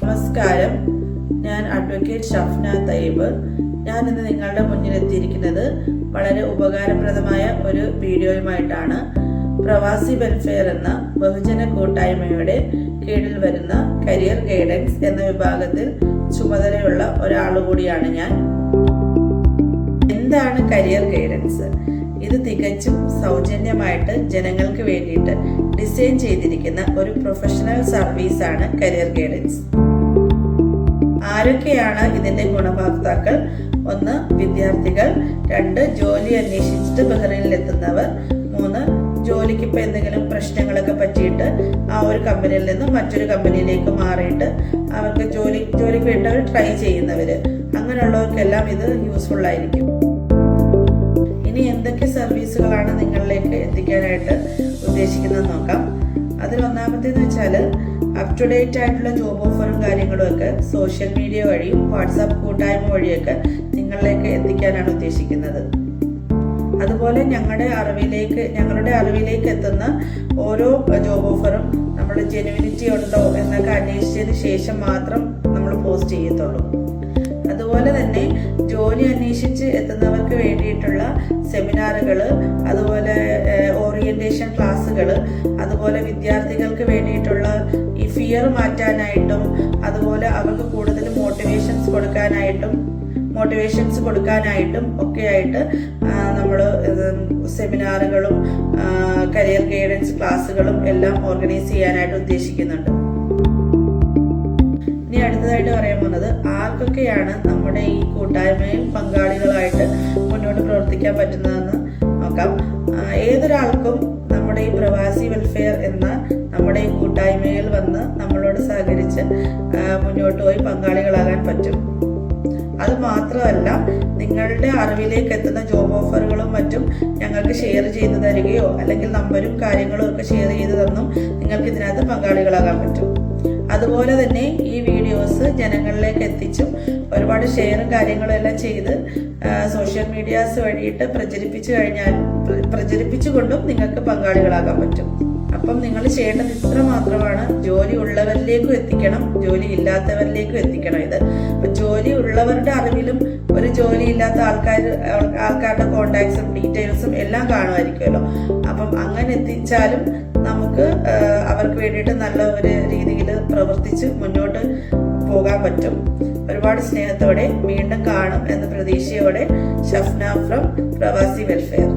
നമസ്കാരം, ഞാൻ advocate Shafna Tayyip. ഞാൻ ഇന്ന് നിങ്ങളുടെ മുന്നിലെത്തിയിരിക്കുന്നത് വളരെ ഉപകാരപ്രദമായ ഒരു വീഡിയോയുമായിട്ടാണ്. പ്രവാസി വെൽഫെയർ എന്ന ബഹുജന കൂട്ടായ്മയുടെ കീഴിൽ വരുന്ന കരിയർ ഗൈഡൻസ് എന്ന വിഭാഗത്തിൽ ചുമതലയുള്ള ഒരാളുകൂടിയാണ് ഞാൻ. എന്താണ് കരിയർ ഗൈഡൻസ്? ഇത് തികച്ചും സൗജന്യമായിട്ട് ജനങ്ങൾക്ക് വേണ്ടിയിട്ട് ഡിസൈൻ ചെയ്തിരിക്കുന്ന ഒരു പ്രൊഫഷണൽ സർവീസാണ് കരിയർ ഗൈഡൻസ്. ആരൊക്കെയാണ് ഇതിന്റെ ഗുണഭോക്താക്കൾ? 1. വിദ്യാർത്ഥികൾ. 2. ജോലി അന്വേഷിച്ചിട്ട് ബഹ്റൈനിൽ എത്തുന്നവർ. 3. ജോലിക്ക് ഇപ്പൊ എന്തെങ്കിലും പ്രശ്നങ്ങളൊക്കെ പറ്റിയിട്ട് ആ ഒരു കമ്പനിയിൽ നിന്ന് മറ്റൊരു കമ്പനിയിലേക്ക് മാറിയിട്ട് അവർക്ക് ജോലിക്ക് വേണ്ടി അവർ ട്രൈ ചെയ്യുന്നവര്. അങ്ങനെയുള്ളവർക്കെല്ലാം ഇത് യൂസ്ഫുൾ ആയിരിക്കും. ഇനി എന്തൊക്കെ സർവീസുകളാണ് നിങ്ങളിലേക്ക് എത്തിക്കാനായിട്ട് ഉദ്ദേശിക്കുന്നത് നോക്കാം. അതിൽ ഒന്നാമത്തേന്ന് വെച്ചാൽ അപ് ടു ഡേറ്റ് ആയിട്ടുള്ള ജോബ് ഓഫറും കാര്യങ്ങളും ഒക്കെ സോഷ്യൽ മീഡിയ വഴിയും വാട്സാപ്പ് കൂട്ടായ്മ വഴിയൊക്കെ നിങ്ങളിലേക്ക് എത്തിക്കാനാണ് ഉദ്ദേശിക്കുന്നത്. അതുപോലെ ഞങ്ങളുടെ അറിവിലേക്ക് എത്തുന്ന ഓരോ ജോബ് ഓഫറും നമ്മുടെ ജെനുവിനിറ്റി ഉണ്ടോ എന്നൊക്കെ അന്വേഷിച്ചതിന് ശേഷം മാത്രം നമ്മൾ പോസ്റ്റ് ചെയ്യത്തുള്ളൂ. അതുപോലെ തന്നെ ജോലി അന്വേഷിച്ച് എത്തുന്നവർക്ക് വേണ്ടിയിട്ടുള്ള സെമിനാറുകൾ, അതുപോലെ ഓറിയന്റേഷൻ ക്ലാസ്സുകൾ, അതുപോലെ വിദ്യാർത്ഥികൾക്ക് വേണ്ടിയിട്ടുള്ള ഈ ഫിയർ മാറ്റാനായിട്ടും അതുപോലെ അവർക്ക് കൂടുതൽ മോട്ടിവേഷൻസ് കൊടുക്കാനായിട്ടും ഒക്കെ ആയിട്ട് നമ്മൾ സെമിനാറുകളും കരിയർ ഗൈഡൻസ് ക്ലാസ്സുകളും എല്ലാം ഓർഗനൈസ് ചെയ്യാനായിട്ട് ഉദ്ദേശിക്കുന്നുണ്ട്. ഇനി അടുത്തതായിട്ട് പറയാൻ പോകുന്നത് ആർക്കൊക്കെയാണ് നമ്മുടെ ഈ കൂട്ടായ്മയിൽ പങ്കാളികളായിട്ട് മുന്നോട്ട് പ്രവർത്തിക്കാൻ പറ്റുന്നതെന്ന് നോക്കാം. ഏതൊരാൾക്കും നമ്മുടെ ഈ പ്രവാസി വെൽഫെയർ എന്ന നമ്മുടെ ഈ കൂട്ടായ്മയിൽ വന്ന് നമ്മളോട് സഹകരിച്ച് മുന്നോട്ട് പോയി പങ്കാളികളാകാൻ പറ്റും. അത് മാത്രമല്ല, നിങ്ങളുടെ അറിവിലേക്ക് എത്തുന്ന ജോബ് ഓഫറുകളും മറ്റും ഞങ്ങൾക്ക് ഷെയർ ചെയ്ത് തരികയോ അല്ലെങ്കിൽ നമ്പരും കാര്യങ്ങളും ഒക്കെ ഷെയർ ചെയ്ത് തന്നും നിങ്ങൾക്ക് ഇതിനകത്ത് പങ്കാളികളാകാൻ പറ്റും. അതുപോലെ തന്നെ ഈ വീഡിയോസ് ജനങ്ങളിലേക്ക് എത്തിച്ചും ഒരുപാട് ഷെയറും കാര്യങ്ങളും എല്ലാം ചെയ്ത് സോഷ്യൽ മീഡിയാസ് വഴിയിട്ട് പ്രചരിപ്പിച്ചുകൊണ്ടും നിങ്ങൾക്ക് പങ്കാളികളാകാൻ പറ്റും. അപ്പം നിങ്ങൾ ചെയ്യേണ്ടത് ഇത്ര മാത്രമാണ്: ജോലി ഉള്ളവരിലേക്കും എത്തിക്കണം, ജോലി ഇല്ലാത്തവരിലേക്കും എത്തിക്കണം. ഇത് അപ്പൊ ജോലി ഉള്ളവരുടെ അറിവിലും ഒരു ജോലി ഇല്ലാത്ത ആൾക്കാരുടെ കോണ്ടാക്ട്സും ഡീറ്റെയിൽസും എല്ലാം കാണുമായിരിക്കുമല്ലോ. അപ്പം അങ്ങനെ എത്തിച്ചാലും നമുക്ക് അവർക്ക് വേണ്ടിയിട്ട് നല്ല ഒരു രീതിയിൽ പ്രവർത്തിച്ച് മുന്നോട്ട് പോകാൻ പറ്റും. ഒരുപാട് സ്നേഹത്തോടെ വീണ്ടും കാണും എന്ന പ്രതീക്ഷയോടെ ഷഫ്ന ഫ്രം പ്രവാസി വെൽഫെയർ.